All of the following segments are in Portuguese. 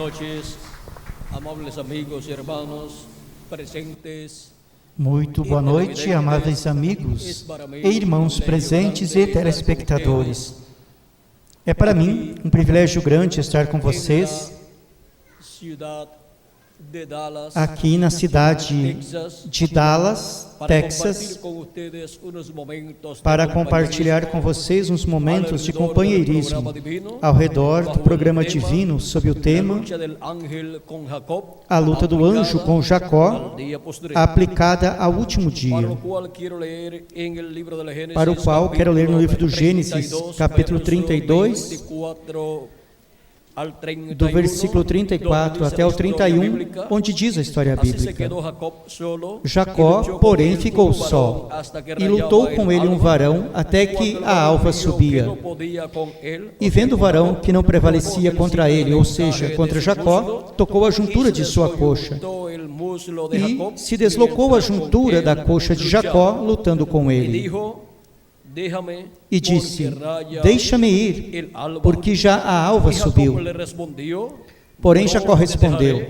noches, amables amigos e irmãos presentes. Muito boa noite, amáveis amigos e irmãos presentes e telespectadores. É para mim um privilégio grande estar com vocês aqui na cidade de Dallas, Texas, para compartilhar com vocês uns momentos de companheirismo ao redor do programa divino sob o tema A Luta do Anjo com Jacó, aplicada ao último dia, para o qual quero ler no livro do Gênesis, capítulo 32, do versículo 34 até o 31, onde diz a história bíblica. Jacó, porém, ficou só, e lutou com ele um varão até que a alva subia. E vendo o varão que não prevalecia contra ele, ou seja, contra Jacó, tocou a juntura de sua coxa, e se deslocou a juntura da coxa de Jacó, lutando com ele. E disse: deixa-me ir, porque já a alva subiu. Porém Jacó respondeu: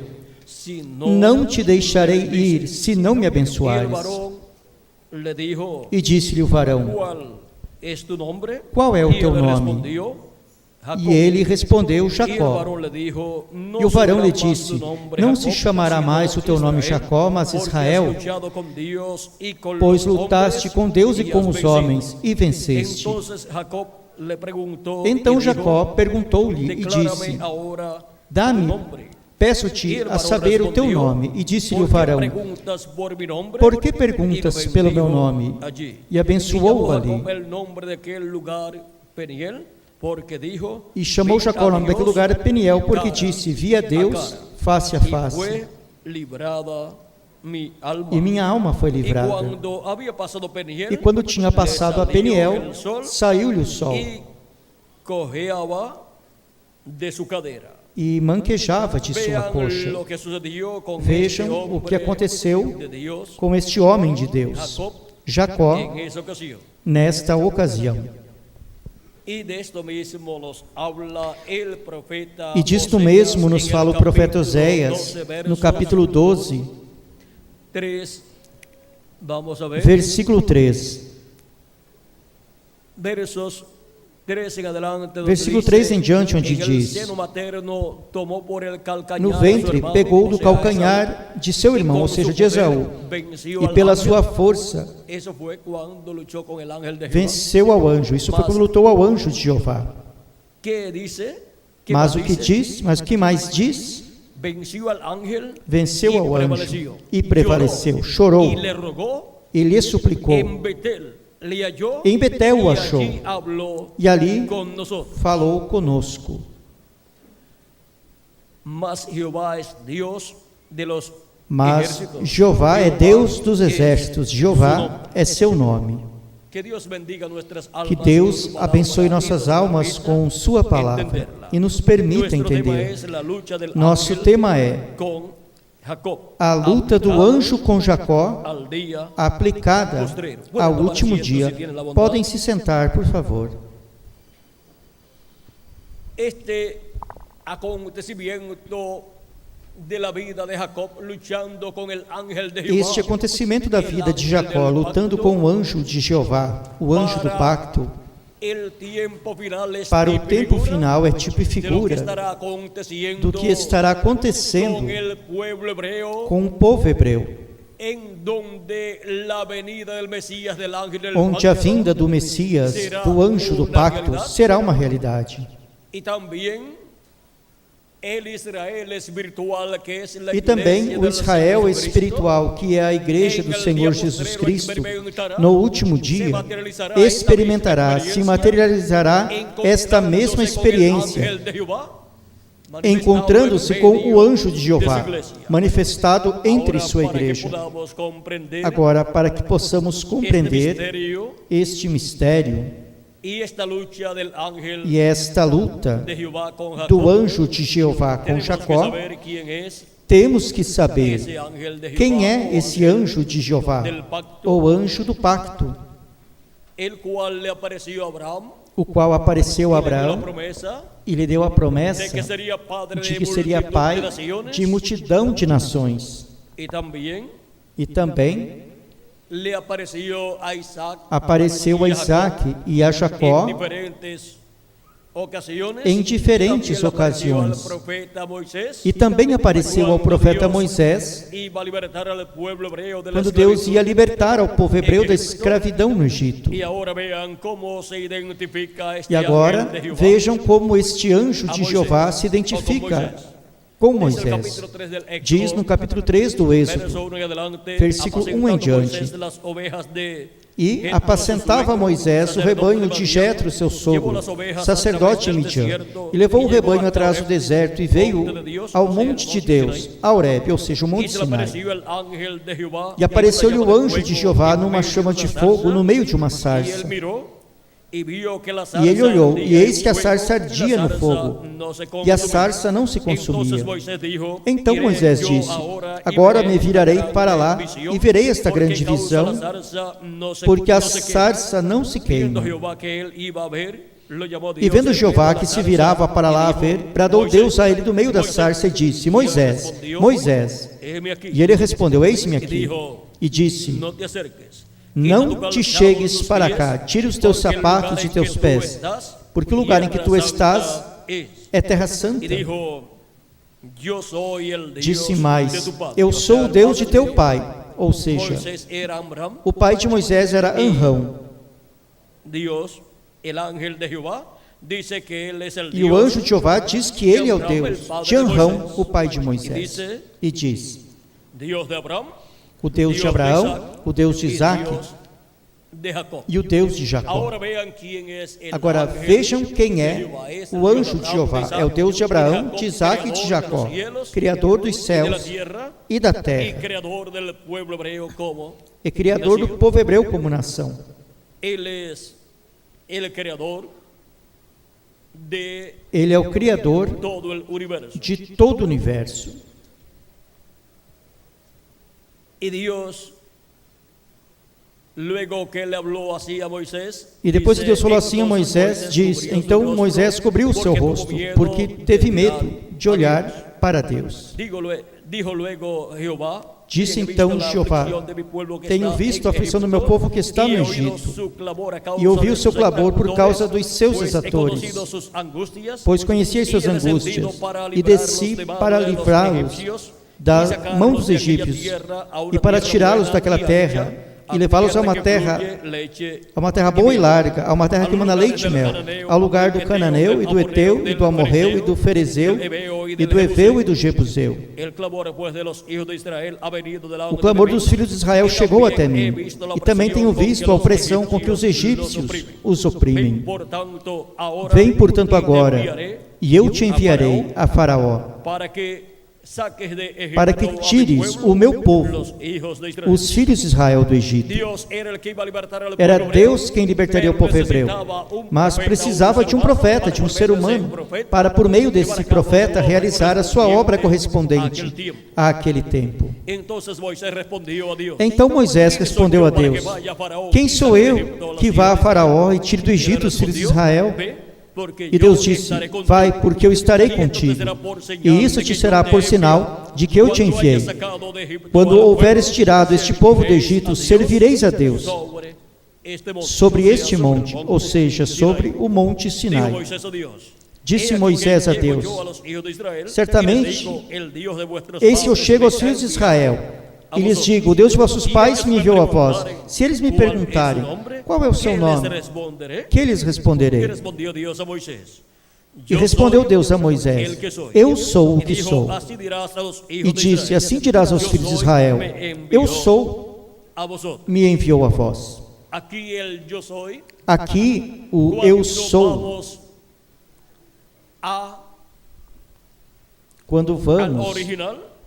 não te deixarei ir, se não me abençoares. E disse-lhe o varão: qual é o teu nome? E ele respondeu: Jacó. E o varão lhe disse: não se chamará mais o teu nome Jacó, mas Israel, pois lutaste com Deus e com os homens, e venceste. Então Jacó perguntou-lhe e disse: dá-me, peço-te a saber o teu nome. E disse-lhe o varão: por que perguntas pelo meu nome? E abençoou-o ali. E chamou Jacó o nome daquele lugar Peniel, porque disse: vi a Deus face a face, e minha alma foi livrada. E quando tinha passado a Peniel, saiu-lhe o sol, e manquejava de sua coxa. Vejam o que aconteceu com este homem de Deus, Jacó, nesta ocasião. E disto mesmo nos fala o profeta Oséias, no capítulo 12, versículo 3. Versículo 3 em diante, onde diz: no ventre pegou do calcanhar de seu irmão, ou seja, de Esaú, e pela sua força venceu ao anjo. Isso foi quando lutou ao anjo de Jeová. Mas o que diz? Mas o que mais diz? Venceu ao anjo e prevaleceu, chorou e lhe suplicou. Em Betel o achou, e ali falou conosco. Mas Jeová é Deus dos exércitos, Jeová é seu nome. Que Deus abençoe nossas almas com sua palavra e nos permita entender. Nosso tema é a luta do anjo com Jacó, aplicada ao último dia. Podem se sentar, por favor. Este acontecimento da vida de Jacó, lutando com o anjo de Jeová, o anjo do pacto, para o tempo final é tipo e figura do que estará acontecendo com o povo hebreu, onde a vinda do Messias, do anjo do pacto, será uma realidade. E também o Israel espiritual, que é a igreja do Senhor Jesus Cristo, no último dia, experimentará, se materializará esta mesma experiência, encontrando-se com o anjo de Jeová, manifestado entre sua igreja. Agora, para que possamos compreender este mistério, e esta luta do anjo de Jeová com Jacó, temos que saber quem é esse anjo de Jeová, o anjo do pacto, o qual apareceu a Abraão e lhe deu a promessa de que seria pai de multidão de nações. E também apareceu a Isaac e a Jacó em diferentes ocasiões. E também apareceu ao profeta Moisés quando Deus ia libertar ao povo hebreu da escravidão no Egito. E agora vejam como este anjo de Jeová se identifica com Moisés. Diz no capítulo 3 do Êxodo, versículo 1 em diante: e apacentava Moisés o rebanho de Jetro, seu sogro, sacerdote em Midian, e levou o rebanho atrás do deserto e veio ao monte de Deus, a Horebe, ou seja, o monte Sinai. E apareceu-lhe o anjo de Jeová numa chama de fogo no meio de uma sarça. E ele olhou, e eis que a sarça ardia no fogo, e a sarça não se consumia. Então Moisés disse: agora me virarei para lá, e verei esta grande visão, porque a sarça não se queima. E vendo Jeová que se virava para lá a ver, bradou Deus a ele do meio da sarça e disse: Moisés, Moisés. E ele respondeu: eis-me aqui. E disse: não te chegues para cá, tire os teus sapatos de teus pés, porque o lugar em que tu estás é terra santa. Disse mais: eu sou o Deus de teu pai. Ou seja, o pai de Moisés era Amrão. E o anjo de Jeová diz que ele é o Deus de Amrão, o pai de Moisés. E diz: o Deus de Abraão, o Deus de Isaac e o Deus de Jacó. Agora vejam quem é o anjo de Jeová. É o Deus de Abraão, de Isaac e de Jacó, Criador dos céus e da terra, e Criador do povo hebreu como nação. Ele é o Criador de todo o universo. E depois que Deus falou assim a Moisés, diz: então Moisés cobriu o seu rosto, porque teve medo de olhar para Deus. Disse então Jeová: tenho visto a aflição do meu povo que está no Egito, e ouvi o seu clamor por causa dos seus exatores, pois conheci as suas angústias, e desci para livrá-los da mão dos egípcios, e para tirá-los daquela terra, e levá-los a uma terra boa e larga, a uma terra que emana leite e mel, ao lugar do cananeu, e do eteu, e do amorreu, e do ferezeu, e do eveu, e do jebuseu. O clamor dos filhos de Israel chegou até mim, e também tenho visto a opressão com que os egípcios os oprimem. Vem, portanto, agora, e eu te enviarei a Faraó, para que tires o meu povo, os filhos de Israel, do Egito. Era Deus quem libertaria o povo hebreu, mas precisava de um profeta, de um ser humano, para por meio desse profeta realizar a sua obra correspondente àquele tempo. Então Moisés respondeu a Deus: quem sou eu que vá a Faraó e tire do Egito os filhos de Israel? E Deus disse: vai, porque eu estarei contigo, e isso te será por sinal de que eu te enviei. Quando houveres tirado este povo do Egito, servireis a Deus sobre este monte, ou seja, sobre o monte Sinai. Disse Moisés a Deus: certamente, eis que eu chego aos filhos de Israel, e lhes digo: o Deus de vossos pais me enviou a vós. Se eles me perguntarem: qual é o seu nome? Que lhes responderei? E respondeu Deus a Moisés: eu sou o que sou. E disse: assim dirás aos filhos de Israel: eu sou, me enviou a vós. Aqui o eu sou. Quando vamos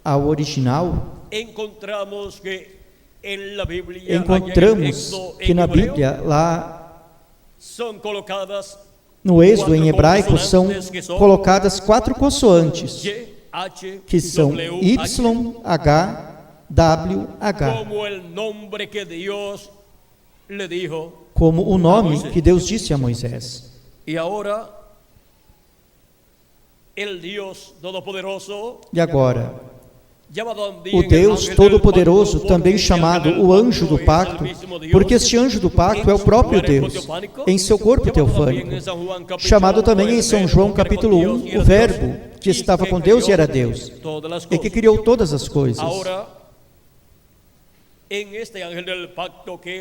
ao original, encontramos que na Bíblia, lá no Êxodo, em hebraico, são colocadas 4 consoantes, que são Y, H, W, H, como o nome que Deus disse a Moisés. E agora, o Deus Todo-Poderoso, também chamado o anjo do pacto, porque este anjo do pacto é o próprio Deus, em seu corpo teofânico, chamado também em São João capítulo 1, o Verbo, que estava com Deus e era Deus, e que criou todas as coisas.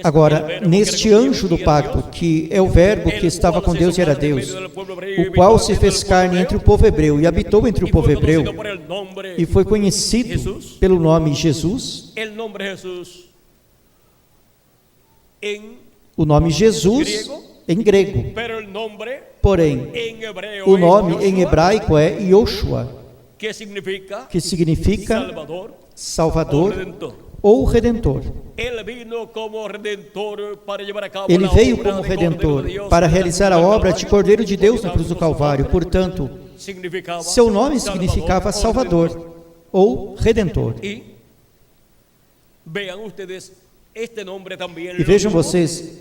Agora, neste anjo do pacto, que é o Verbo que estava com Deus e era Deus, o qual se fez carne entre o povo hebreu e habitou entre o povo hebreu, e foi conhecido pelo nome Jesus, o nome Jesus em grego, porém, o nome em hebraico é Yoshua, que significa Salvador ou Redentor. Ele veio como Redentor para realizar a obra de Cordeiro de Deus na cruz do Calvário. Portanto, seu nome significava Salvador ou Redentor. E vejam vocês,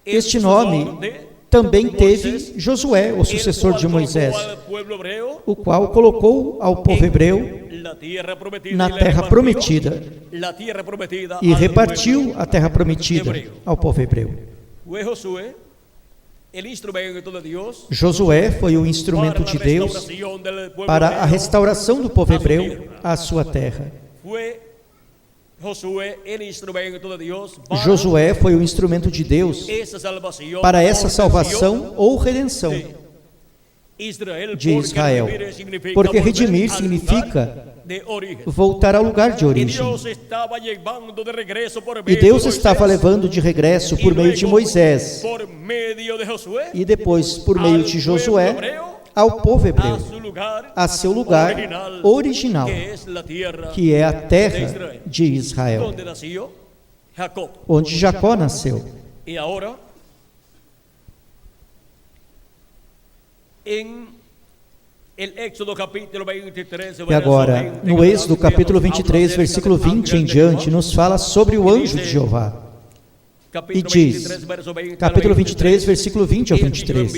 este nome também teve Josué, o sucessor de Moisés, o qual colocou ao povo hebreu na terra prometida e repartiu a terra prometida ao povo hebreu. Josué foi o instrumento de Deus para a restauração do povo hebreu à sua terra. Josué foi o instrumento de Deus para essa salvação ou redenção de Israel, porque redimir significa voltar ao lugar de origem. E Deus estava levando de regresso por meio de Moisés e depois por meio de Josué ao povo hebreu, a seu lugar original, que é a terra de Israel, onde Jacó nasceu. E agora, no Êxodo capítulo 23, versículo 20 em diante, nos fala sobre o anjo de Jeová. E diz, capítulo 23, versículo 20 ao 23,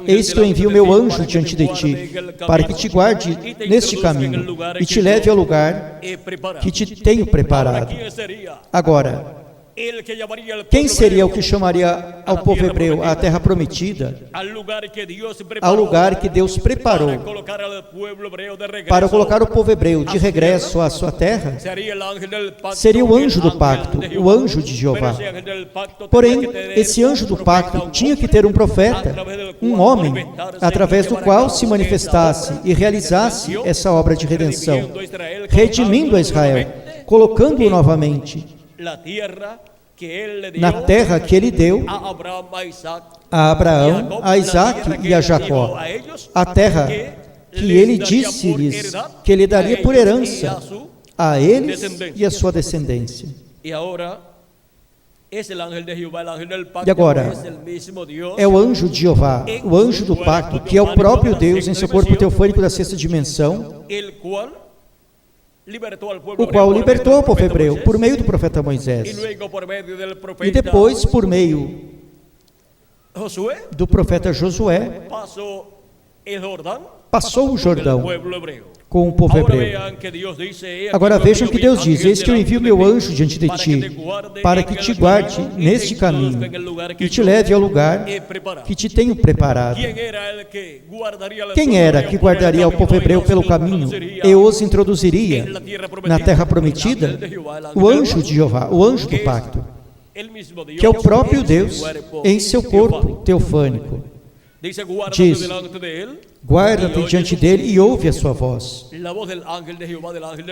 eis que eu envio meu anjo diante de ti, para que te guarde neste caminho, e te leve ao lugar que te tenho preparado. Agora, quem seria o que chamaria ao povo hebreu à terra prometida, ao lugar que Deus preparou para colocar o povo hebreu de regresso à sua terra? Seria o anjo do pacto, o anjo de Jeová. Porém, esse anjo do pacto tinha que ter um profeta, um homem, através do qual se manifestasse e realizasse essa obra de redenção, redimindo a Israel, colocando-o novamente na terra que ele deu a Abraão, a Isaac e a Jacó, a terra que ele disse-lhes que ele daria por herança a eles e a sua descendência. E agora, é o anjo de Jeová, o anjo do pacto, que é o próprio Deus em seu corpo teofânico da sexta dimensão, o qual libertou o povo hebreu por meio do profeta Moisés, e depois por meio do profeta Josué passou o Jordão com o povo hebreu. Agora vejam que Deus diz, eis que eu envio meu anjo diante de ti, para que te guarde neste caminho e te leve ao lugar que te tenho preparado. Quem era que guardaria o povo hebreu pelo caminho e os introduziria na terra prometida? O anjo de Jeová, o anjo do pacto, que é o próprio Deus em seu corpo teofânico. Diz, guarda-te diante dele e ouve a sua voz.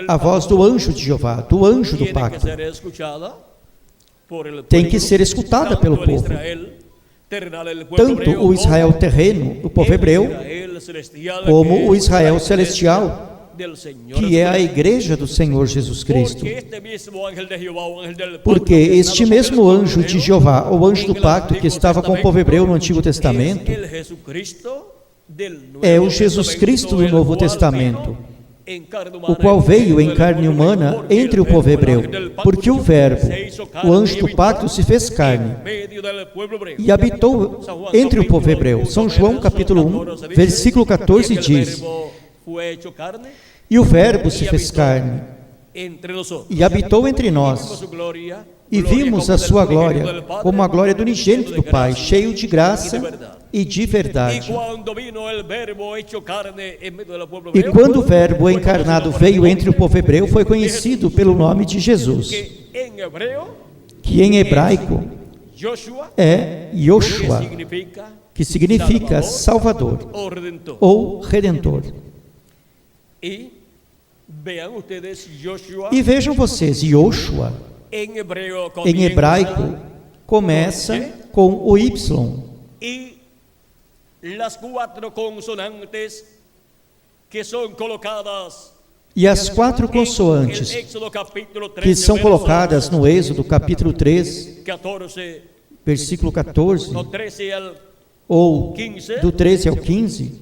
A voz do anjo de Jeová, do anjo do pacto, tem que ser escutada pelo povo. Tanto o Israel terreno, o povo hebreu, como o Israel celestial, que é a igreja do Senhor Jesus Cristo. Porque este mesmo anjo de Jeová, o anjo do pacto que estava com o povo hebreu no Antigo Testamento, é o Jesus Cristo do Novo Testamento, o qual veio em carne humana entre o povo hebreu, porque o Verbo, o anjo do pacto, se fez carne e habitou entre o povo hebreu. São João capítulo 1, versículo 14 diz: e o Verbo se fez carne e habitou entre nós, e vimos a sua glória, como a glória do unigênito do Pai, cheio de graça e de verdade. E quando o Verbo encarnado veio entre o povo hebreu, foi conhecido pelo nome de Jesus, que em hebraico é Yoshua, que significa Salvador ou Redentor. E vejam vocês, Yoshua, em hebraico, começa com o Y. E as quatro consoantes que são colocadas no Êxodo capítulo 3, versículo 14, ou do 13 ao 15,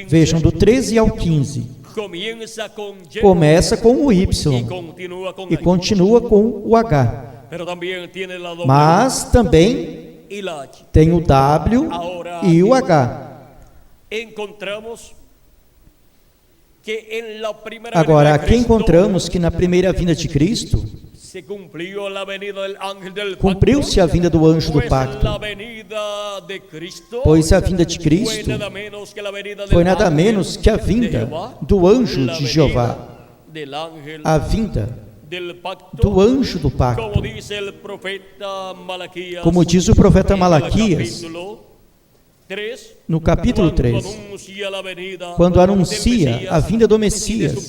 vejam, do 13 ao 15, começa com o Y e continua com o H, mas também tem o W e o H. Agora, aqui encontramos que na primeira vinda de Cristo, cumpriu-se a vinda do anjo do pacto, pois a vinda de Cristo foi nada menos que a vinda do anjo de Jeová, a vinda do anjo do pacto. Como diz o profeta Malaquias, no capítulo 3, quando anuncia a vinda do Messias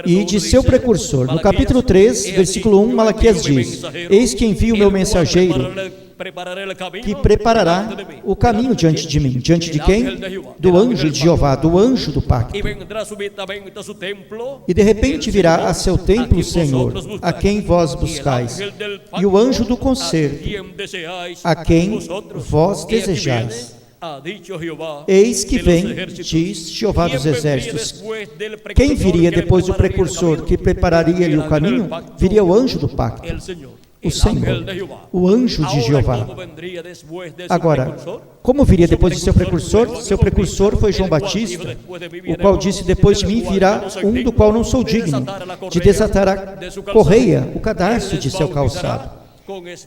e de seu precursor. No capítulo 3, versículo 1, Malaquias diz: eis que envio o meu mensageiro, que preparará o caminho diante de mim. Diante de quem? Do anjo de Jeová, do anjo do pacto. E de repente virá a seu templo o Senhor, a quem vós buscais, e o anjo do concerto, a quem vós desejais. Eis que vem, diz Jeová dos exércitos. Quem viria depois do precursor, que prepararia-lhe o caminho? Viria o anjo do pacto, o Senhor, o anjo de Jeová. Agora, como viria depois de seu precursor? Seu precursor foi João Batista, o qual disse: depois de mim virá um do qual não sou digno de desatar a correia, o cadarço de seu calçado.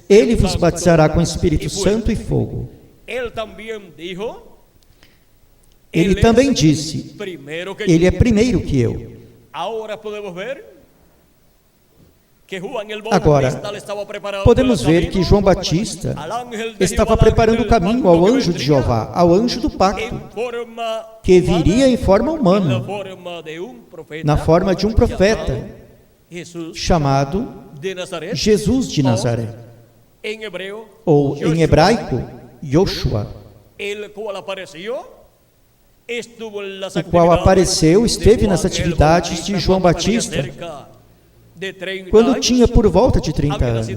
Ele vos batizará com Espírito Santo e fogo. Ele também disse: ele é primeiro que eu. Agora, podemos ver que João Batista estava preparando o caminho ao anjo de Jeová, ao anjo do pacto, que viria em forma humana, na forma de um profeta, chamado Jesus de Nazaré, ou em hebraico, Yoshua, o qual apareceu, esteve nas atividades de João Batista, quando tinha por volta de 30 anos.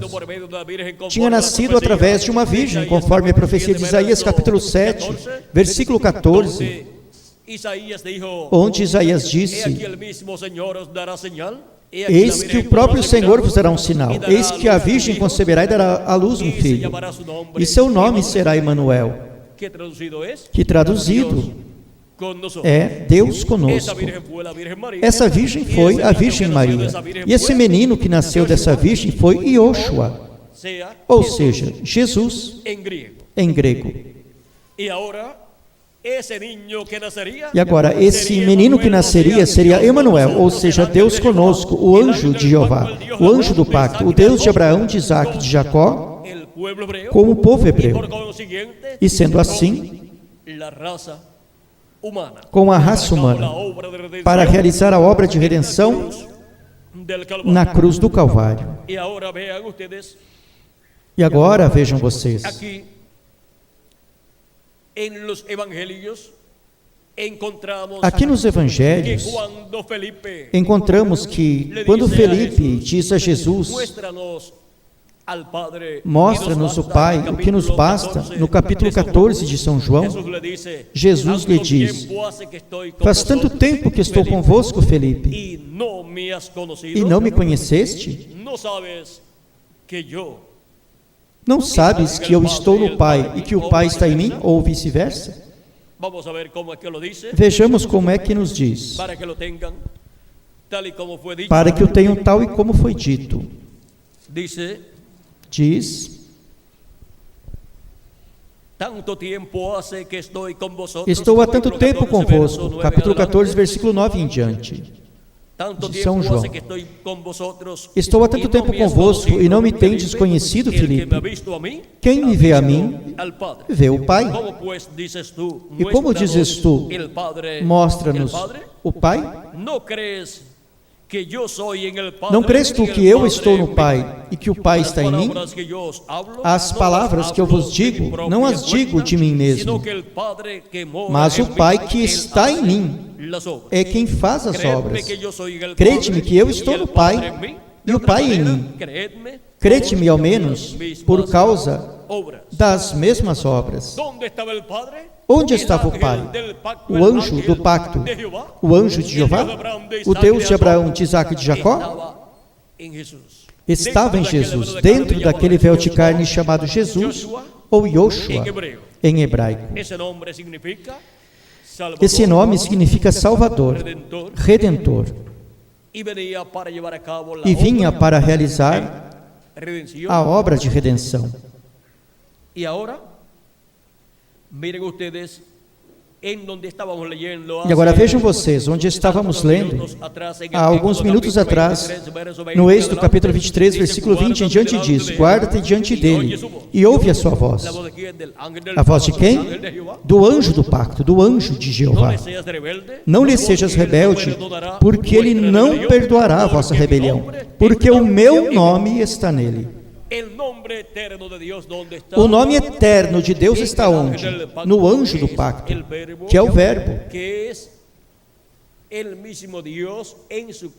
Tinha nascido através de uma virgem, conforme a profecia de Isaías capítulo 7, versículo 14, onde Isaías disse: eis que o próprio Senhor vos dará um sinal, eis que a virgem conceberá e dará à luz um filho, e seu nome será Emanuel, que traduzido é Deus conosco. Essa virgem foi a Virgem Maria, e esse menino que nasceu dessa virgem foi Yoshua, ou seja, Jesus em grego. E agora, esse menino que nasceria seria Emanuel, ou seja, Deus conosco, o anjo de Jeová, o anjo do pacto, o Deus de Abraão, de Isaac e de Jacó, como o povo hebreu. E sendo assim, com a raça humana, para realizar a obra de redenção na cruz do Calvário. E agora vejam vocês, aqui nos evangelhos, encontramos que quando Felipe diz a Jesus: Mostra-nos o Pai, o que nos basta. No capítulo 14 de São João, Jesus lhe diz: faz tanto tempo que estou convosco, Felipe, e não me conheceste? Não sabes que eu estou no Pai e que o Pai está em mim, ou vice-versa? Vejamos como é que nos diz, para que o tenham tal e como foi dito. Diz: estou há tanto tempo convosco, capítulo 14, versículo 9 em diante, de São João. Estou há tanto tempo convosco e não me tendes conhecido, Filipe. Quem me vê a mim, vê o Pai. E como dizes tu, mostra-nos o Pai? Não crês tu que eu estou no Pai e que o Pai está em mim? As palavras que eu vos digo, não as digo de mim mesmo, mas o Pai que está em mim é quem faz as obras. Crede-me que eu estou no Pai e o Pai em mim. Crede-me ao menos por causa das mesmas obras. Onde estava o Pai? O anjo do pacto, o anjo de Jeová, o Deus de Abraão, de Isaac e de Jacó? Estava em Jesus, dentro daquele véu de carne chamado Jesus, ou Yoshua, em hebraico. Esse nome significa Salvador, Redentor, e vinha para realizar a obra de redenção. E agora, miren ustedes E agora vejam vocês, onde estávamos lendo há alguns minutos atrás, no Êxodo capítulo 23, versículo 20 em diante diz: guarda-te diante dele e ouve a sua voz. A voz de quem? Do anjo do pacto, do anjo de Jeová. Não lhe sejas rebelde, porque ele não perdoará a vossa rebelião, porque o meu nome está nele. O nome eterno de Deus está onde? No anjo do pacto, que é o Verbo, que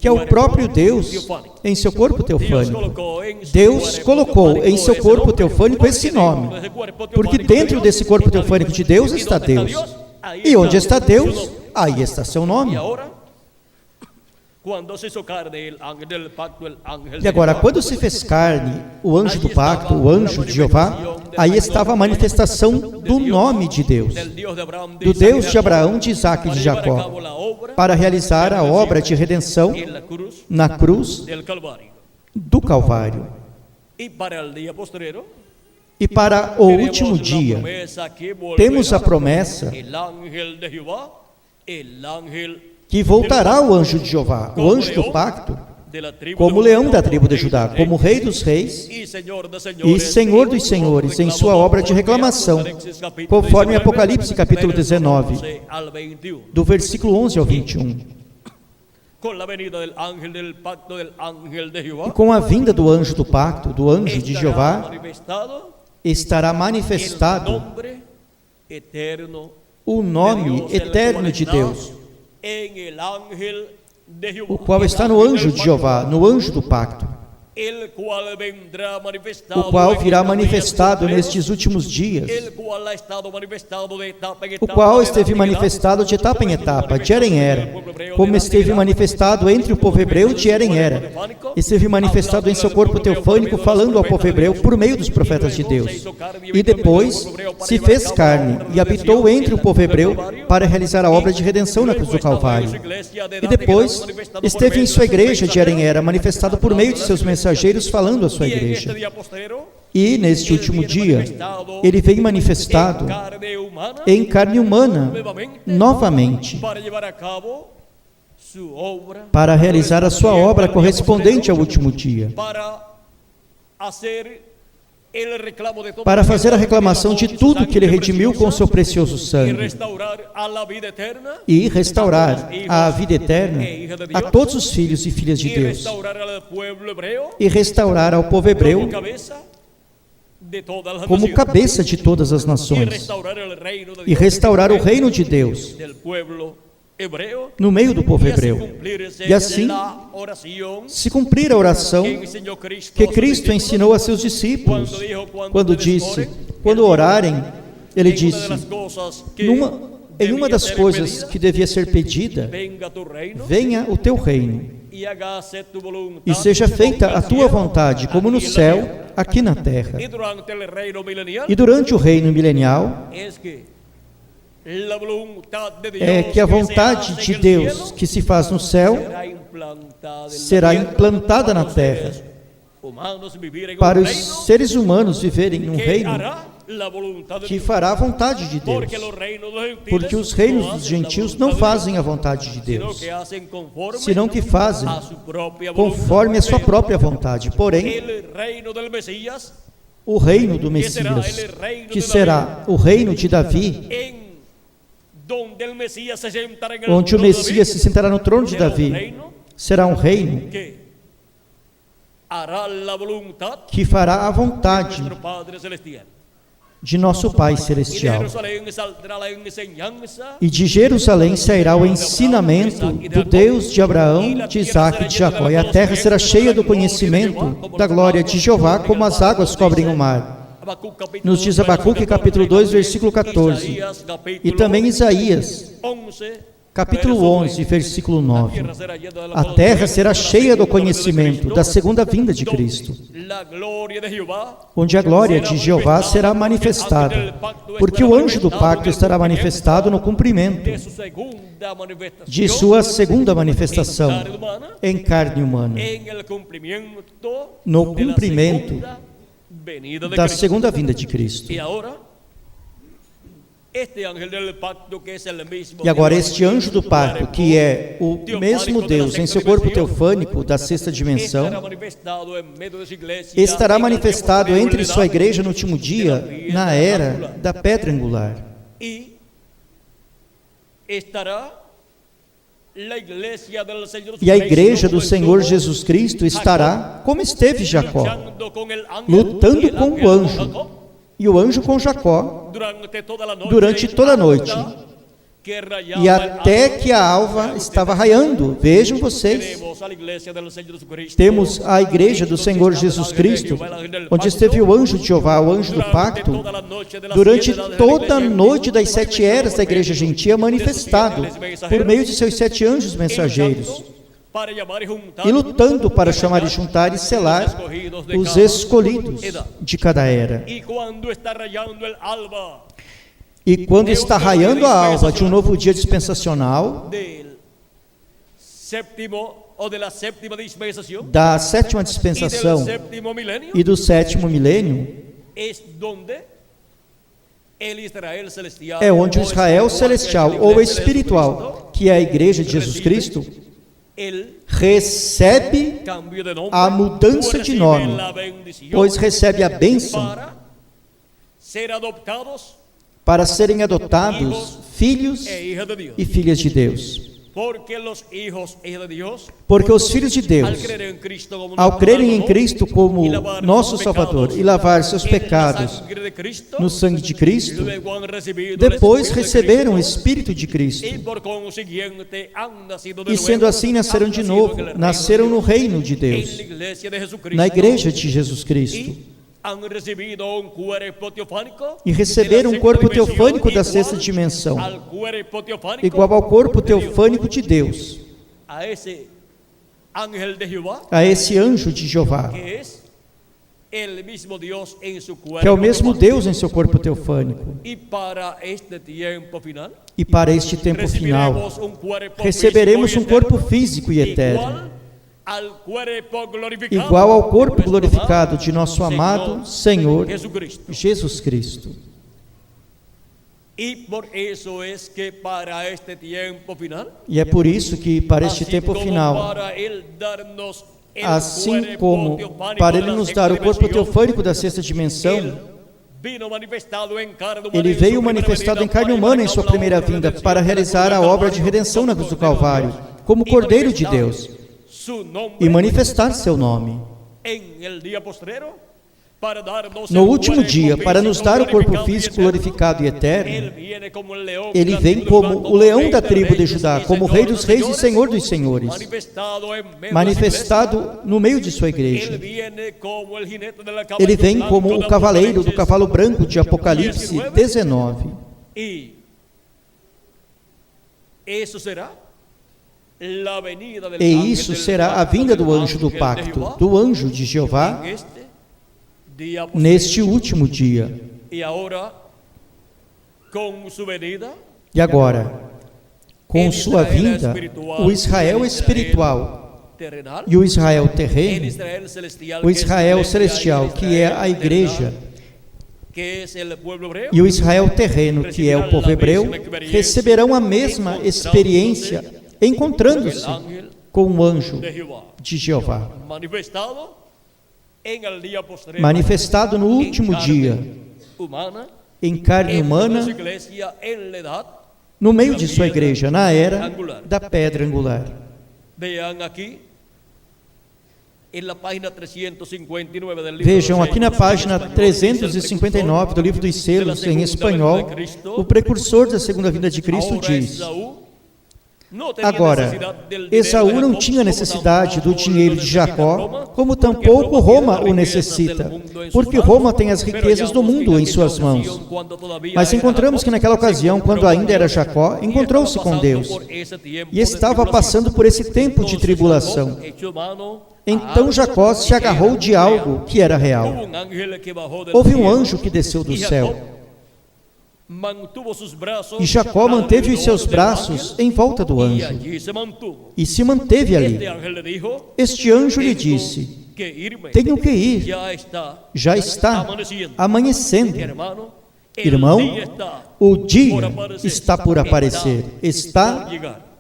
é o próprio Deus em seu corpo teofânico. Deus colocou em seu corpo teofânico esse nome, porque dentro desse corpo teofânico de Deus está Deus. E onde está Deus, aí está seu nome. E agora, quando se fez carne, o anjo do pacto, o anjo de Jeová, aí estava a manifestação do nome de Deus, do Deus de Abraão, de Isaac e de Jacó, para realizar a obra de redenção na cruz do Calvário. E para o último dia, temos a promessa que voltará o anjo de Jeová, o anjo do pacto, como leão da tribo de Judá, como rei dos reis e senhor dos senhores, em sua obra de reclamação, conforme Apocalipse capítulo 19, do versículo 11 ao 21. E com a vinda do anjo do pacto, do anjo de Jeová, estará manifestado o nome eterno de Deus, o qual está no anjo de Jeová, no anjo do pacto, o qual virá manifestado nestes últimos dias, o qual esteve manifestado de etapa em etapa, de era em era, como esteve manifestado entre o povo hebreu de era em era, esteve manifestado em seu corpo teofânico, falando ao povo hebreu por meio dos profetas de Deus, e depois se fez carne e habitou entre o povo hebreu para realizar a obra de redenção na cruz do Calvário, e depois esteve em sua igreja de era em era, manifestado por meio de seus mensageiros, falando à sua igreja. E neste último dia, ele veio manifestado em carne humana, novamente, para realizar a sua obra correspondente ao último dia, para fazer a reclamação de tudo que ele redimiu com seu precioso sangue e restaurar a vida eterna a todos os filhos e filhas de Deus, e restaurar ao povo hebreu como cabeça de todas as nações, e restaurar o reino de Deus no meio do povo hebreu. E assim se cumprir a oração que Cristo ensinou a seus discípulos, quando disse, quando orarem, ele disse, em uma das coisas que devia ser pedida, venha o teu reino, e seja feita a tua vontade, como no céu, aqui na terra. E durante o reino milenial, é que a vontade de Deus que se faz no céu será implantada na terra, para os seres humanos viverem num reino que fará a vontade de Deus, porque os reinos dos gentios não fazem a vontade de Deus, senão que fazem conforme a sua própria vontade. Porém, o reino do Messias, que será o reino de Davi, onde o Messias se sentará no trono de Davi, será um reino que fará a vontade de nosso Pai Celestial. E de Jerusalém sairá o ensinamento do Deus de Abraão, de Isaque e de Jacó, e a terra será cheia do conhecimento da glória de Jeová, como as águas cobrem o mar. Nos diz Abacuque, capítulo 2, versículo 14. E também Isaías, capítulo 11, versículo 9. A terra será cheia do conhecimento da segunda vinda de Cristo, onde a glória de Jeová será manifestada, porque o anjo do pacto estará manifestado no cumprimento de sua segunda manifestação em carne humana, no cumprimento da segunda vinda de Cristo. E agora este anjo do pacto, que é o mesmo Deus em seu corpo teofânico da sexta dimensão, estará manifestado entre sua igreja no último dia, na era da pedra angular. E a igreja do Senhor Jesus Cristo estará, como esteve Jacó, lutando com o anjo, e o anjo com Jacó, durante toda a noite, e até que a alva estava raiando. Vejam vocês, temos a igreja do Senhor Jesus Cristo, onde esteve o anjo de Jeová, o anjo do pacto, durante toda a noite das 7 eras da igreja gentia, manifestado por meio de seus 7 anjos mensageiros, e lutando para chamar e juntar e selar os escolhidos de cada era. E quando está raiando a alva de um novo dia dispensacional, da sétima dispensação e do sétimo milênio, é onde o Israel celestial ou espiritual, que é a igreja de Jesus Cristo, recebe a mudança de nome, pois recebe a bênção para serem adotados filhos e filhas de Deus. Porque os filhos de Deus, ao crerem em Cristo como nosso Salvador e lavar seus pecados no sangue de Cristo, depois receberam o Espírito de Cristo. E sendo assim, nasceram de novo, nasceram no reino de Deus, na igreja de Jesus Cristo. E receberam um corpo teofânico da sexta dimensão, igual ao corpo teofânico de Deus, a esse anjo de Jeová, que é o mesmo Deus em seu corpo teofânico. E para este tempo final, receberemos um corpo físico e eterno, igual ao corpo glorificado de nosso amado Senhor Jesus Cristo. E é por isso que para este tempo final, assim como para Ele nos dar o corpo teofânico da sexta dimensão, Ele veio manifestado em carne humana em sua primeira vinda para realizar a obra de redenção na cruz do Calvário, como Cordeiro de Deus, e manifestar seu nome. No último dia, para nos dar o corpo físico glorificado e eterno, ele vem como o leão da tribo de Judá, como o Rei dos Reis e Senhor dos Senhores, manifestado no meio de sua igreja. Ele vem como o cavaleiro do cavalo branco de Apocalipse 19. E isso será a vinda do anjo do pacto, do anjo de Jeová, neste último dia. E agora, com sua vinda, o Israel espiritual e o Israel terreno, o Israel celestial, que é a igreja, e o Israel terreno, que é o povo hebreu, receberão a mesma experiência, encontrando-se com o anjo de Jeová, manifestado no último dia, em carne humana, no meio de sua igreja, na era da pedra angular. Vejam aqui na página 359 do livro dos selos, em espanhol, o precursor da segunda vinda de Cristo diz: agora, Esaú não tinha necessidade do dinheiro de Jacó, como tampouco Roma o necessita, porque Roma tem as riquezas do mundo em suas mãos. Mas encontramos que naquela ocasião, quando ainda era Jacó, encontrou-se com Deus, e estava passando por esse tempo de tribulação. Então Jacó se agarrou de algo que era real. Houve um anjo que desceu do céu, e Jacó manteve os seus braços em volta do anjo, e se manteve ali. Este anjo lhe disse: tenho que ir, já está amanhecendo. Irmão, o dia está por aparecer, está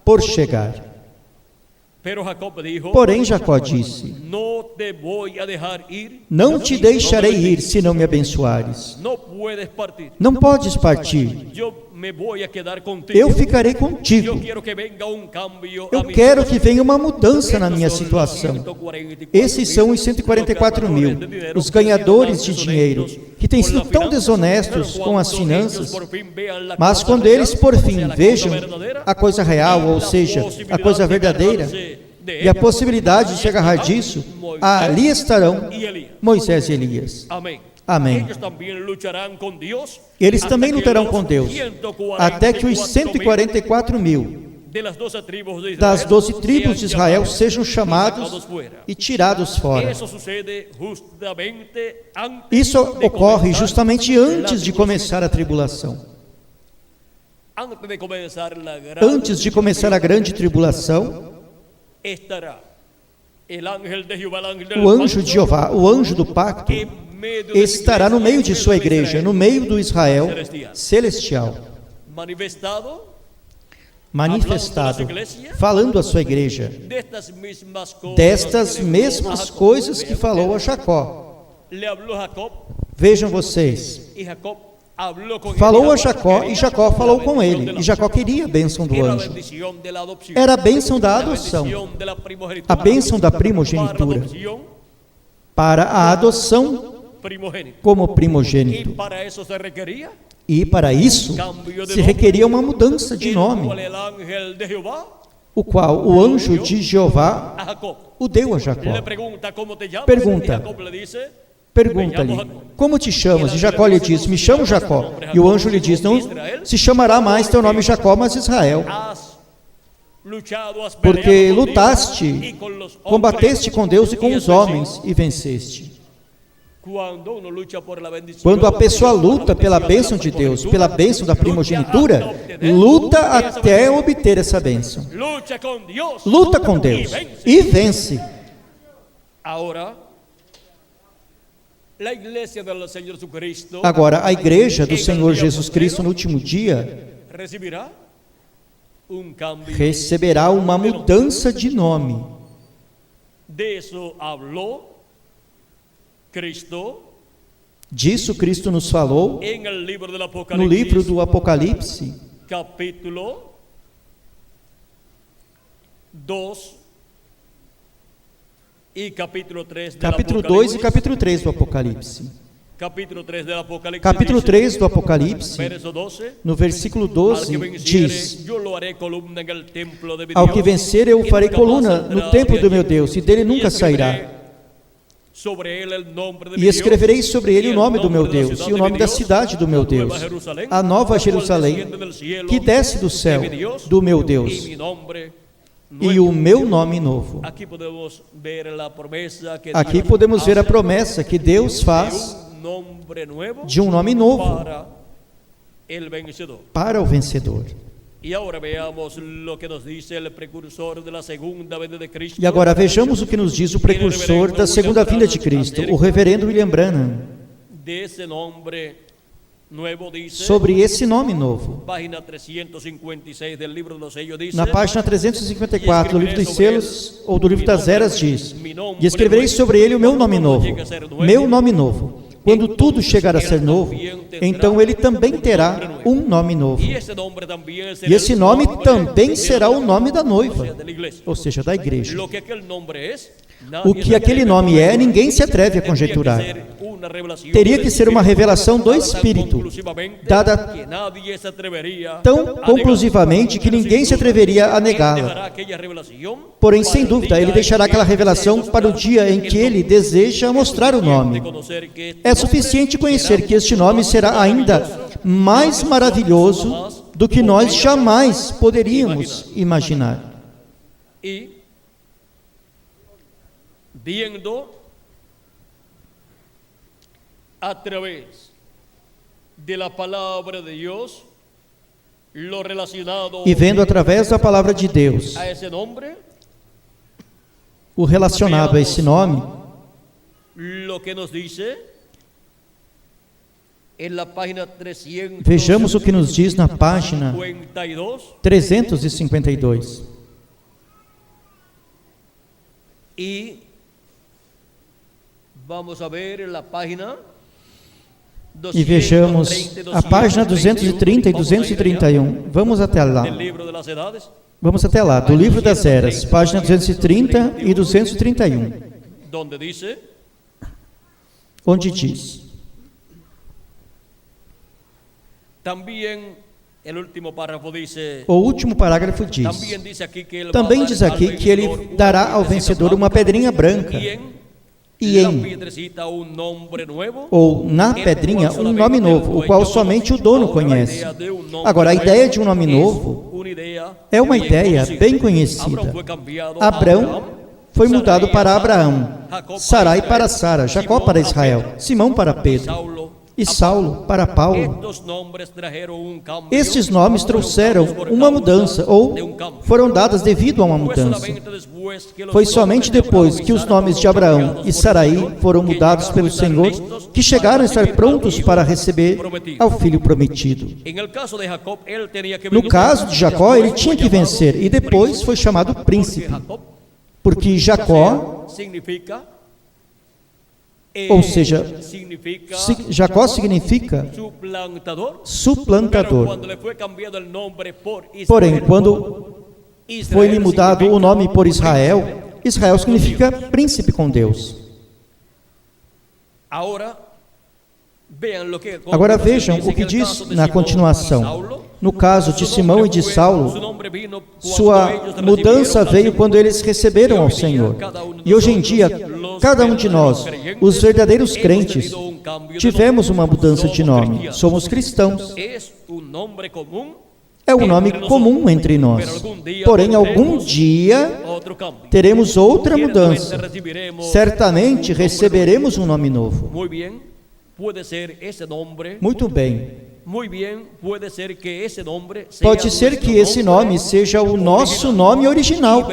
por chegar. Porém Jacó disse: não te deixarei ir se não me abençoares. Não podes partir. Eu ficarei contigo. Eu quero que venha uma mudança na minha situação. Esses são os 144 mil, os ganhadores de dinheiro, que têm sido tão desonestos com as finanças, mas quando eles por fim vejam a coisa real, ou seja, a coisa verdadeira, e a possibilidade de se agarrar disso, ali estarão Moisés e Elias. Amém. Eles também lutarão com Deus, até que os 144 mil das 12 tribos de Israel sejam chamados e tirados fora. Isso ocorre justamente antes de começar a tribulação. Antes de começar a grande tribulação, o anjo de Jeová, o anjo do pacto, estará no meio de sua igreja, no meio do Israel celestial, manifestado, falando à sua igreja destas mesmas coisas que falou a Jacó. Vejam vocês, falou a Jacó e Jacó falou com ele, e Jacó queria a bênção do anjo. Era a bênção da adoção, a bênção da primogenitura, para a adoção como primogênito. E para isso se requeria uma mudança de nome, o qual o anjo de Jeová o deu a Jacó. Pergunta-lhe: como te chamas? E Jacó lhe diz: me chamo Jacó. E o anjo lhe diz: não se chamará mais teu nome Jacó, mas Israel, porque lutaste, combateste com Deus e com os homens e venceste. Quando a pessoa luta pela bênção de Deus, pela bênção da primogenitura, luta até obter essa bênção. Luta com Deus e vence. Agora, a igreja do Senhor Jesus Cristo no último dia receberá uma mudança de nome. Disso Cristo nos falou no livro do Apocalipse, capítulo 2, capítulo 2 e capítulo 3 do Apocalipse. Capítulo 3 do Apocalipse, no versículo 12, diz: Ao que vencer eu farei coluna no templo do meu Deus, e dele nunca sairá. E escreverei sobre ele o nome do meu Deus, e o nome da cidade do meu Deus, a nova Jerusalém, que desce do céu, do meu Deus, e o meu nome novo. Aqui podemos ver a promessa que Deus faz de um nome novo para o vencedor. E agora vejamos o que nos diz o precursor da segunda vinda de Cristo, o reverendo William Branham, sobre esse nome novo. Na página 354 do livro dos selos, ou do livro das eras, diz: E escreverei sobre ele o meu nome novo, meu nome novo. Quando tudo chegar a ser novo, então ele também terá um nome novo. E esse nome também será o nome da noiva, ou seja, da igreja. O que aquele nome é, ninguém se atreve a conjecturar. Teria que ser uma revelação do Espírito, dada tão conclusivamente que ninguém se atreveria a negá-la. Porém, sem dúvida, ele deixará aquela revelação para o dia em que ele deseja mostrar o nome. É suficiente conhecer que este nome será ainda mais maravilhoso do que nós jamais poderíamos imaginar. E vendo através da palavra de Deus o relacionado a esse nome, vejamos o que nos diz na página 352. E vamos a ver a página. E vejamos a página 230 e 231. Vamos até lá. Vamos até lá, do livro das eras, página 230 e 231. Onde diz: O último parágrafo diz: Também diz aqui que ele dará ao vencedor uma pedrinha branca, e ou na pedrinha um nome novo, o qual somente o dono conhece. Agora, a ideia de um nome novo é uma ideia bem conhecida. Abrão foi mudado para Abraão, Sarai para Sara, Jacó para Israel, Simão para Pedro e Saulo para Paulo. Estes nomes trouxeram uma mudança, ou foram dadas devido a uma mudança. Foi somente depois que os nomes de Abraão e Sarai foram mudados pelo Senhor que chegaram a estar prontos para receber ao filho prometido. No caso de Jacó, ele tinha que vencer e depois foi chamado príncipe, porque Jacó, ou seja, Jacó significa suplantador. Porém, quando foi-lhe mudado o nome por Israel, Israel significa príncipe com Deus. Agora vejam o que diz na continuação. No caso de Simão e de Saulo, sua mudança veio quando eles receberam ao Senhor. E hoje em dia, cada um de nós, os verdadeiros crentes, tivemos uma mudança de nome. Somos cristãos. É um nome comum entre nós. Porém, algum dia teremos outra mudança. Certamente receberemos um nome novo. Muito bem. Pode ser que esse nome seja o nosso nome original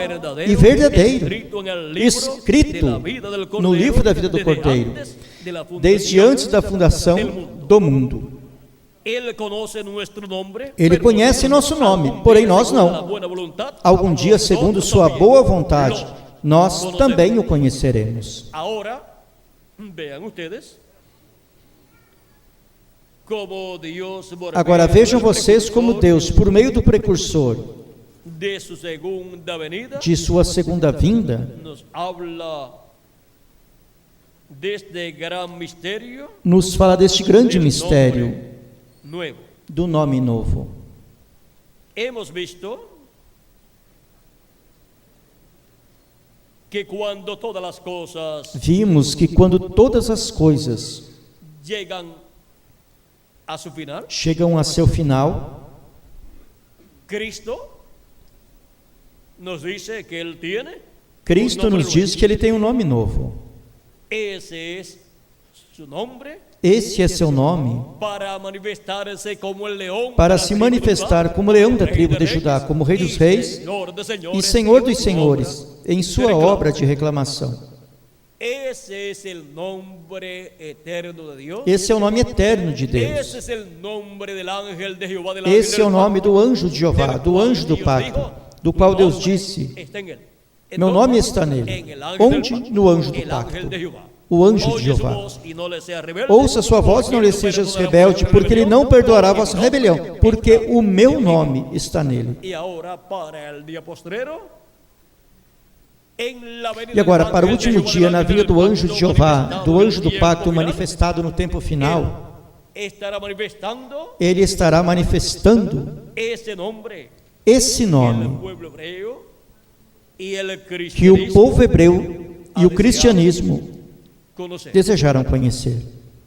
e verdadeiro, escrito no livro da vida do Cordeiro, desde antes da fundação do mundo. Ele conhece nosso nome, porém nós não. Algum dia, segundo sua boa vontade, nós também o conheceremos. Agora vejam vocês como Deus, por meio do precursor de sua segunda vinda, nos fala deste grande mistério nuevo. do nome novo. Hemos visto que quando todas as coisas Vimos que quando todas as coisas chegam a seu final, chegam a seu final, Cristo nos diz que Ele tem Cristo nos diz que Ele tem um nome novo. esse é seu nome Esse é seu nome para manifestar-se como o leão, para se manifestar como leão da tribo de Judá, como Rei dos Reis e Senhor dos Senhores, em sua obra de reclamação. Esse é o nome eterno de Deus. Esse é o nome eterno de Deus. Esse é o nome do ángel de Jeová, Esse é o nome do anjo de Jeová, do anjo do pacto, do qual Deus disse: meu nome está nele. Onde? No anjo do pacto, o anjo de Jeová. Ouça sua voz e não lhe sejas rebelde, porque ele não perdoará a vossa rebelião, porque o meu nome está nele. E agora, para o último dia, na vinda do anjo de Jeová, do anjo do pacto manifestado no tempo final, ele estará manifestando esse nome que o povo hebreu e o cristianismo desejaram conhecer.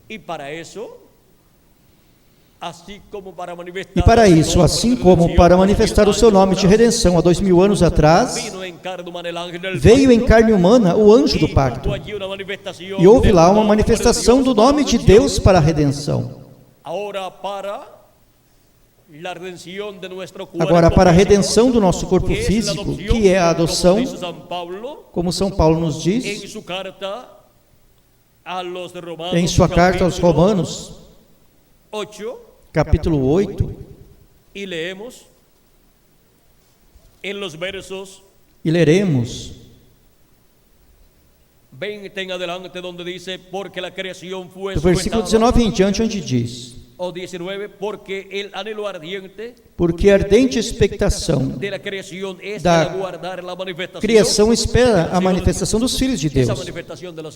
E para isso, assim como para manifestar o seu nome de redenção há 2000 anos atrás, veio em carne humana o anjo do pacto, e houve lá uma manifestação do nome de Deus para a redenção. Agora, para a redenção do nosso corpo físico, que é a adoção, como São Paulo nos diz em sua carta aos Romanos, capítulo 8, e leremos do versículo 19 em diante, onde diz: o 19, porque el anhelo ardiente porque a ardente expectação de la creación es da aguardar la manifestación, criação espera a manifestação dos filhos de Deus.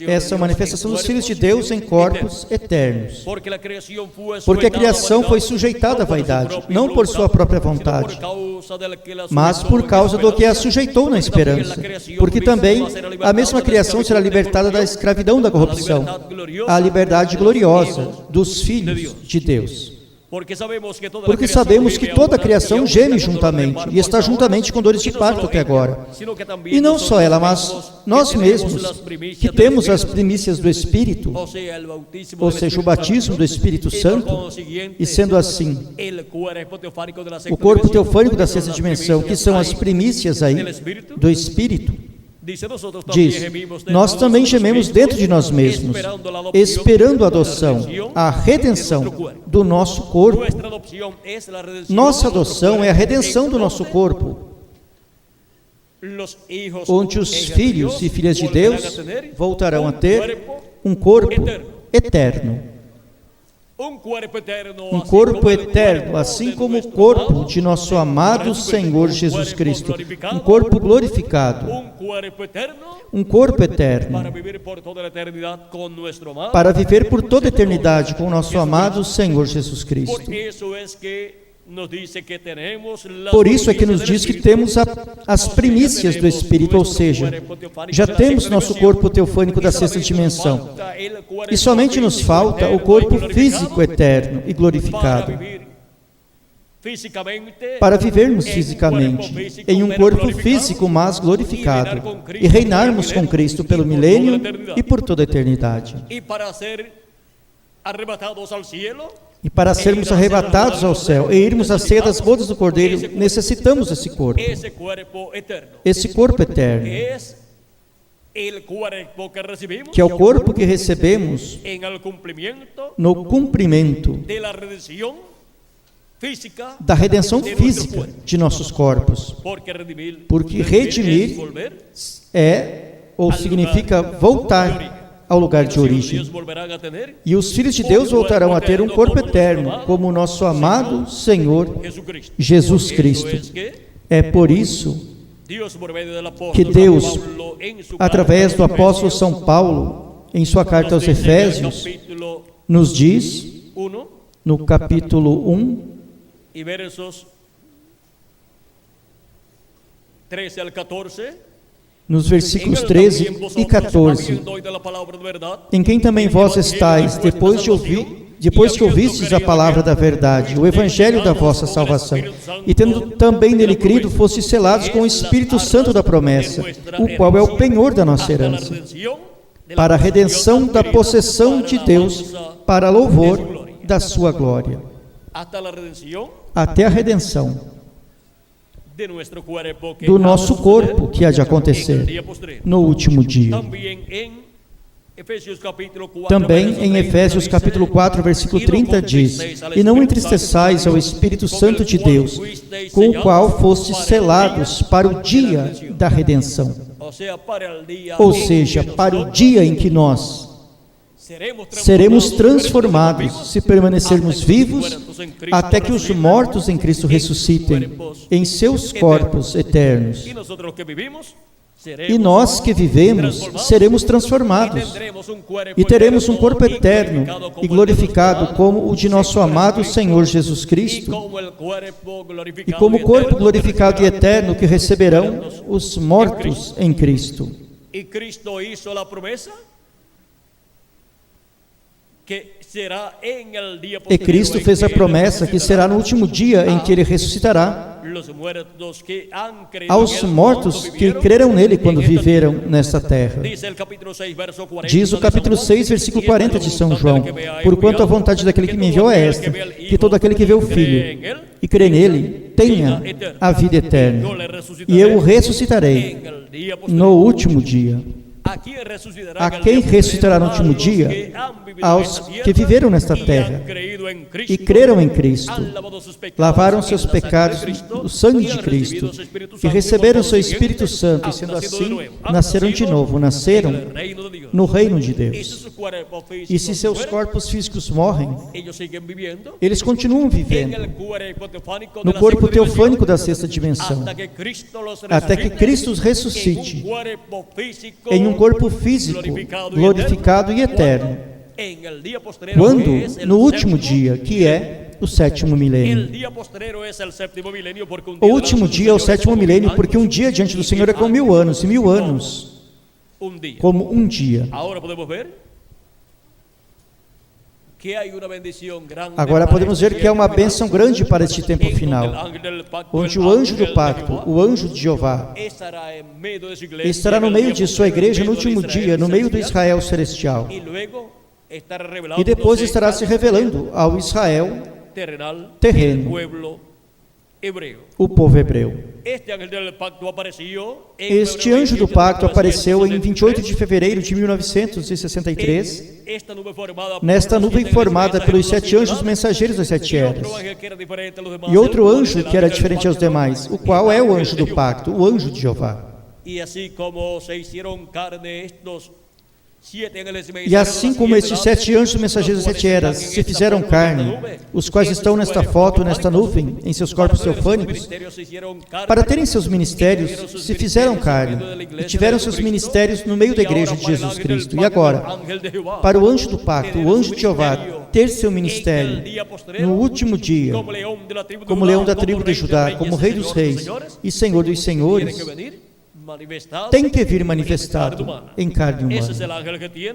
Essa manifestação dos filhos de Deus em corpos eternos. Porque a criação foi sujeitada à vaidade, não por sua própria vontade, mas por causa do que a sujeitou na esperança. Porque também a mesma criação será libertada da escravidão da corrupção, à liberdade gloriosa dos filhos de Deus. Porque sabemos que toda a criação geme juntamente e está juntamente com dores de parto até agora. E não só ela, mas nós mesmos, que temos as primícias do Espírito, ou seja, o batismo do Espírito Santo, e sendo assim, o corpo teofânico da sexta dimensão, que são as primícias aí do Espírito, diz: nós também gememos dentro de nós mesmos, esperando a adoção, a redenção do nosso corpo. Nossa adoção é a redenção do nosso corpo, onde os filhos e filhas de Deus voltarão a ter um corpo eterno. Um corpo eterno, assim como o corpo de nosso amado Senhor Jesus Cristo. Um corpo glorificado. Um corpo eterno. Para viver por toda a eternidade com o nosso amado Senhor Jesus Cristo. Por isso é que nos diz que temos as primícias do Espírito, ou seja, já temos nosso corpo teofânico da sexta dimensão, e somente nos falta o corpo físico eterno e glorificado, para vivermos fisicamente em um corpo físico, mas glorificado, e reinarmos com Cristo pelo milênio e por toda a eternidade. E para sermos arrebatados ao céu e irmos à ceia das bodas do Cordeiro, necessitamos desse corpo. Esse corpo eterno, que é o corpo que recebemos no cumprimento da redenção física de nossos corpos. Porque redimir ou significa voltar ao lugar de origem. E os filhos de Deus voltarão a ter um corpo eterno, como o nosso amado Senhor Jesus Cristo. É por isso que Deus, através do apóstolo São Paulo, em sua carta aos Efésios, nos diz, no capítulo 1, e versos 13 ao 14, nos versículos 13 e 14, em quem também vós estáis, depois que ouvistes a palavra da verdade, o evangelho da vossa salvação, e tendo também nele crido, fostes selados com o Espírito Santo da promessa, o qual é o penhor da nossa herança, para a redenção da possessão de Deus, para louvor da sua glória. Até a redenção do nosso corpo, que há de acontecer no último dia. Também em Efésios capítulo 4, versículo 30 diz: e não entristeçais ao Espírito Santo de Deus, com o qual fostes selados para o dia da redenção. Ou seja, para o dia em que nós seremos transformados, se permanecermos vivos, até que os mortos em Cristo ressuscitem em seus corpos eternos. E nós que vivemos seremos transformados e teremos um corpo eterno e glorificado como o de nosso amado Senhor Jesus Cristo, e como o corpo glorificado e eterno que receberão os mortos em Cristo. E Cristo hizo a promessa e Cristo fez a promessa que será no último dia em que Ele ressuscitará aos mortos que creram nele quando viveram nesta terra. Diz o capítulo 6, versículo 40 de São João: porquanto a vontade daquele que me enviou é esta, que todo aquele que vê o Filho e crê nele tenha a vida eterna, e eu o ressuscitarei no último dia. A quem ressuscitará no último dia? Aos que viveram nesta terra e creram em Cristo, lavaram seus pecados no sangue de Cristo e receberam o seu Espírito Santo, e sendo assim, nasceram de novo, nasceram no reino de Deus. E se seus corpos físicos morrem, eles continuam vivendo no corpo teofânico da sexta dimensão, até que Cristo os ressuscite em um corpo físico, glorificado e eterno. Quando? No último dia, que é o sétimo milênio. O último dia é o sétimo milênio, porque um dia diante do Senhor é como 1000 anos, e 1000 anos como um dia. Agora podemos ver que é uma bênção grande para este tempo final, onde o anjo do pacto, o anjo de Jeová, estará no meio de sua igreja no último dia, no meio do Israel celestial, e depois estará se revelando ao Israel terreno, o povo hebreu. Este anjo do pacto apareceu em 28 de fevereiro de 1963, nesta nuvem formada pelos 7 anjos mensageiros das 7 eras, e outro anjo que era diferente aos demais, o qual é o anjo do pacto, o anjo de Jeová. E assim como estes 7 anjos mensageiros das 7 eras se fizeram carne, os quais estão nesta foto, nesta nuvem, em seus corpos teofânicos, para terem seus ministérios, se fizeram carne e tiveram seus ministérios no meio da igreja de Jesus Cristo. E agora, para o anjo do pacto, o anjo de Jeová, ter seu ministério no último dia, como leão da tribo de Judá, como rei dos reis e senhor dos senhores, tem que vir manifestado em carne humana.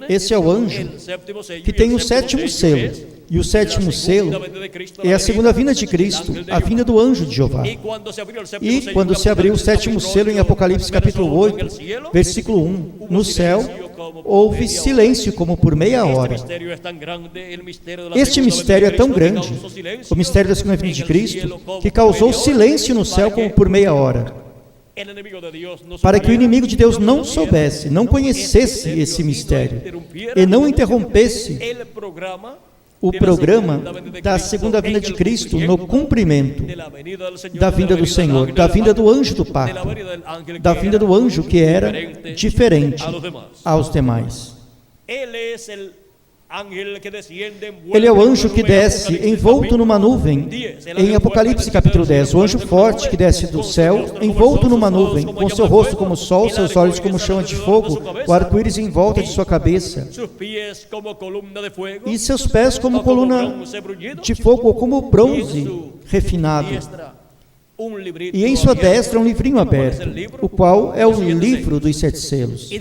Esse é o anjo que tem o 7º selo, e o 7º selo é a segunda vinda de Cristo, a vinda do anjo de Jeová. E quando se abriu o 7º selo em Apocalipse capítulo 8, versículo 1, no céu houve silêncio como por meia hora. Este mistério é tão grande, o mistério da segunda vinda de Cristo, que causou silêncio no céu como por meia hora, para que o inimigo de Deus não soubesse, não conhecesse esse mistério e não interrompesse o programa da segunda vinda de Cristo no cumprimento da vinda do Senhor, da vinda do anjo do pacto, da vinda do anjo que era diferente aos demais. Ele é o anjo que desce envolto numa nuvem, em Apocalipse capítulo 10. O anjo forte que desce do céu, envolto numa nuvem, com seu rosto como o sol, seus olhos como chama de fogo, o arco-íris em volta de sua cabeça, e seus pés como coluna de fogo ou como bronze refinado. E em sua destra um livrinho aberto, o qual é o livro dos 7 selos. E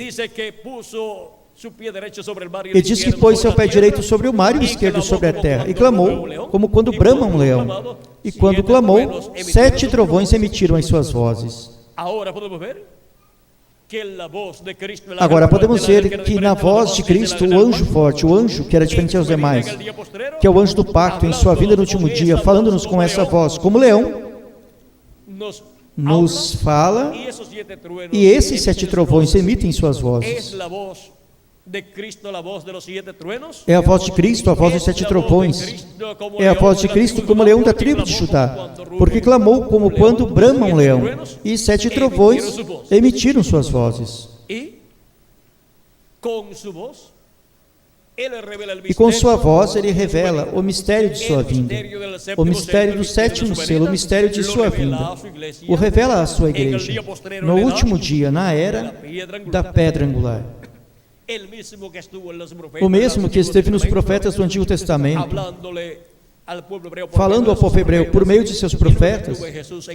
diz que pôs seu pé direito sobre o mar e o esquerdo sobre a terra, e clamou, como quando brama um leão. E quando clamou, 7 trovões emitiram as suas vozes. Agora podemos ver que na voz de Cristo, o anjo forte, o anjo que era diferente aos demais, que é o anjo do pacto, em sua vinda no último dia, falando-nos com essa voz, como leão, nos fala, e esses 7 trovões emitem suas vozes. É a voz de Cristo, a voz dos 7 trovões. É a voz de Cristo como leão da tribo de Judá, porque clamou como quando brama um leão, e 7 trovões emitiram suas vozes. E com sua voz ele revela o mistério de sua vinda, o mistério do 7º selo, o mistério de sua vinda. O revela à sua igreja no último dia, na era da pedra angular. O mesmo que esteve nos profetas do Antigo Testamento, falando ao povo hebreu por meio de seus profetas,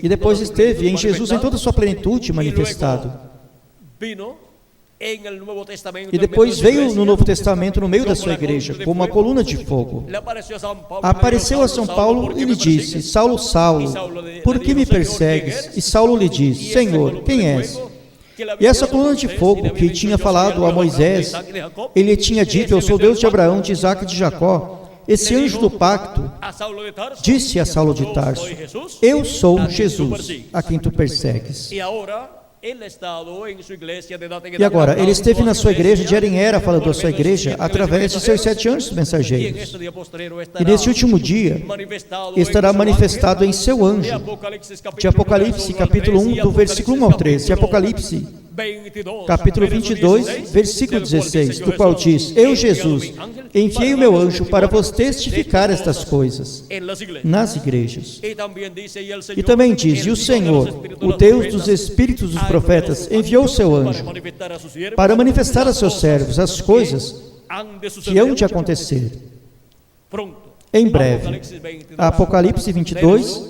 e depois esteve em Jesus em toda a sua plenitude manifestado. E depois veio no Novo Testamento no meio da sua igreja, como uma coluna de fogo. Apareceu a São Paulo e lhe disse: Saulo, Saulo, por que me persegues? E Saulo lhe disse: Senhor, quem és? E essa coluna de fogo que tinha falado a Moisés, ele tinha dito: Eu sou Deus de Abraão, de Isaque e de Jacó. Esse anjo do pacto disse a Saulo de Tarso: Eu sou Jesus, a quem tu persegues. E agora, ele esteve na sua igreja de Era, falando à sua igreja, através de seus 7 anjos mensageiros. E nesse último dia, estará manifestado em seu anjo, de Apocalipse, capítulo 1, do versículo 1 ao 13, de Apocalipse, capítulo 22, versículo 16, do qual diz: Eu, Jesus, enviei o meu anjo para vos testificar estas coisas nas igrejas. E também diz: E o Senhor, o Deus dos espíritos dos profetas, enviou o seu anjo para manifestar a seus servos as coisas que hão de acontecer em breve. Apocalipse 22,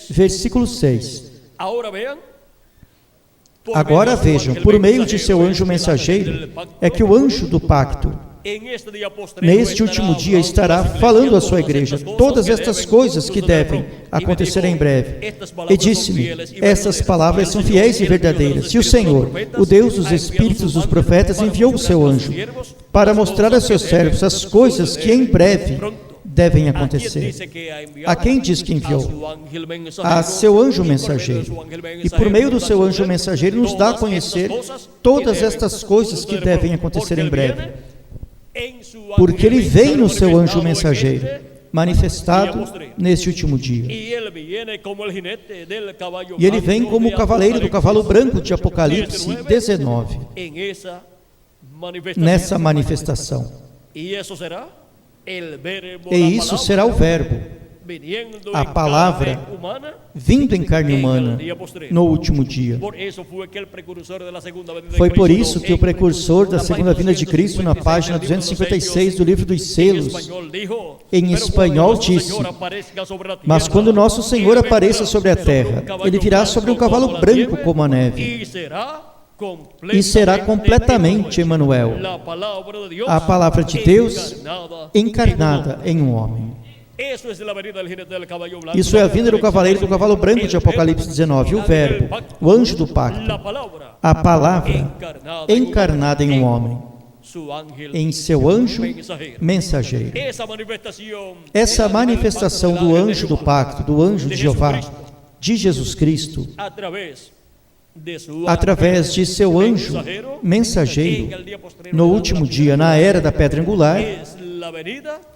versículo 6. Agora vejam, por meio de seu anjo mensageiro, é que o anjo do pacto, neste último dia, estará falando à sua igreja todas estas coisas que devem acontecer em breve. E disse-me: Estas palavras são fiéis e verdadeiras. E o Senhor, o Deus dos espíritos dos profetas, enviou o seu anjo para mostrar a seus servos as coisas que em breve devem acontecer. A quem diz que enviou? A seu anjo mensageiro. E por meio do seu anjo mensageiro nos dá a conhecer todas estas coisas que devem acontecer em breve. Porque ele vem no seu anjo mensageiro, manifestado neste último dia. E ele vem como o cavaleiro do cavalo branco de Apocalipse 19. Nessa manifestação. E isso será o Verbo, a palavra vindo em carne humana no último dia. Foi por isso que o precursor da segunda vinda de Cristo, na página 256 do livro dos selos, em espanhol disse: Mas quando nosso Senhor apareça sobre a terra, ele virá sobre um cavalo branco como a neve, e será completamente Emanuel, a palavra de Deus encarnada em um homem. Isso é a vinda do cavaleiro do cavalo branco de Apocalipse 19, o Verbo, o anjo do pacto, a palavra encarnada em um homem, em seu anjo mensageiro. Essa manifestação do anjo do pacto, do anjo de Jeová, de Jesus Cristo, através de seu anjo mensageiro, no último dia, na era da pedra angular,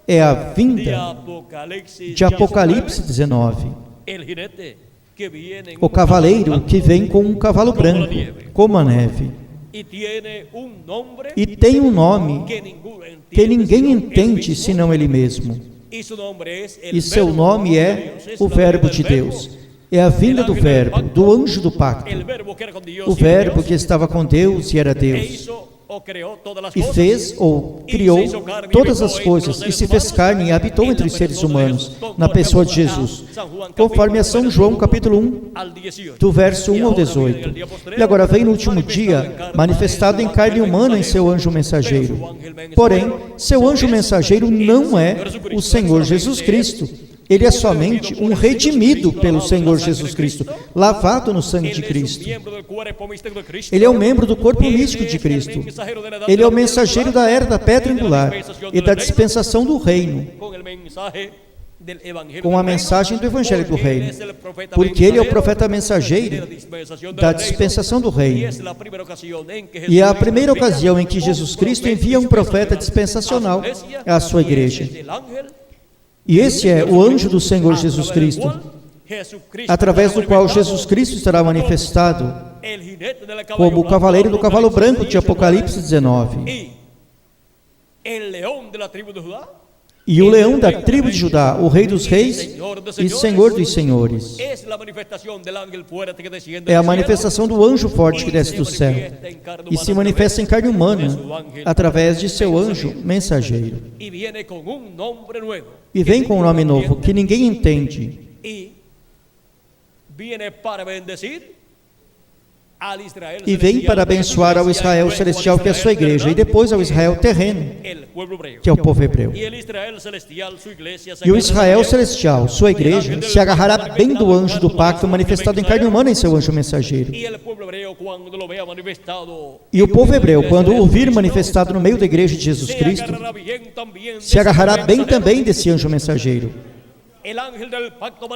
é a vinda de Apocalipse 19. O cavaleiro que vem com um cavalo branco, como a neve. E tem um nome que ninguém entende senão Ele mesmo. E seu nome é o Verbo de Deus. É a vinda do Verbo, do anjo do pacto. O Verbo que estava com Deus e era Deus. E fez ou criou todas as coisas e se fez carne e habitou entre os seres humanos na pessoa de Jesus, conforme a São João capítulo 1 do verso 1 ao 18. E agora vem no último dia manifestado em carne humana em seu anjo mensageiro. Porém, seu anjo mensageiro não é o Senhor Jesus Cristo. Ele é somente um redimido pelo Senhor Jesus Cristo, lavado no sangue de Cristo. Ele é um membro do corpo místico de Cristo. Ele é o mensageiro da era da pedra angular e da dispensação do reino, com a mensagem do Evangelho do Reino, porque ele é o profeta mensageiro da dispensação do reino. E é a primeira ocasião em que Jesus Cristo envia um profeta dispensacional à sua igreja. E esse é o anjo do Senhor Jesus Cristo, através do qual Jesus Cristo estará manifestado como o cavaleiro do cavalo branco de Apocalipse 19. E o leão da tribo de Judá, o rei dos reis e Senhor dos senhores. É a manifestação do anjo forte que desce do céu e se manifesta em carne humana através de seu anjo mensageiro. E vem com um nome novo que ninguém entende. E vem para abençoar ao Israel celestial, que é a sua igreja, e depois ao Israel terreno, que é o povo hebreu. E o Israel celestial, sua igreja, se agarrará bem do anjo do pacto manifestado em carne humana em seu anjo mensageiro. E o povo hebreu, quando o vir manifestado no meio da igreja de Jesus Cristo, se agarrará bem também desse anjo mensageiro.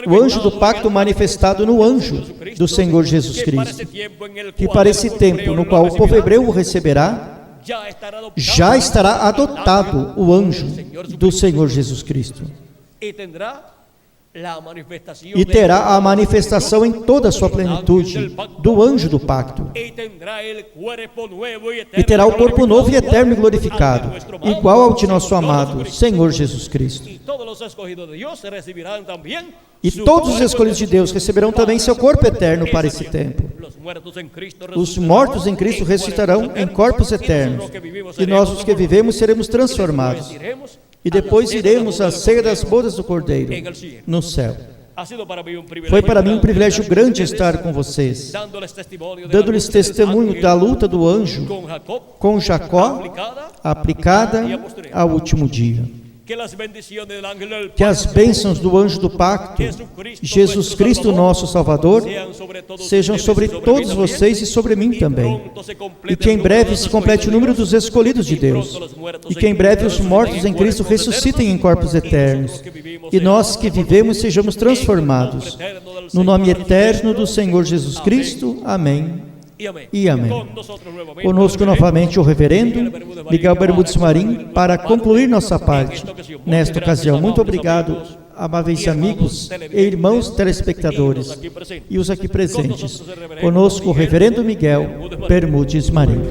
O anjo do pacto manifestado no anjo do Senhor Jesus Cristo, que para esse tempo no qual o povo hebreu o receberá, já estará adotado o anjo do Senhor Jesus Cristo. E terá a manifestação em toda a sua plenitude do anjo do pacto. E terá o corpo novo e eterno e glorificado, igual ao de nosso amado Senhor Jesus Cristo. E todos os escolhidos de Deus receberão também seu corpo eterno para esse tempo. Os mortos em Cristo ressuscitarão em corpos eternos, e nós, os que vivemos, seremos transformados. E depois iremos à ceia das bodas do Cordeiro, no céu. Foi para mim um privilégio grande estar com vocês, dando-lhes testemunho da luta do anjo com Jacó, aplicada ao último dia. Que as bênçãos do anjo do pacto, Jesus Cristo, nosso Salvador, sejam sobre todos vocês e sobre mim também. E que em breve se complete o número dos escolhidos de Deus. E que em breve os mortos em Cristo ressuscitem em corpos eternos. E nós que vivemos sejamos transformados. No nome eterno do Senhor Jesus Cristo. Amém. E amém. Conosco novamente o reverendo Miguel Bermudes Marim para concluir nossa parte nesta ocasião. Muito obrigado, amáveis amigos e irmãos telespectadores e os aqui presentes. Conosco o reverendo Miguel Bermudes Marim.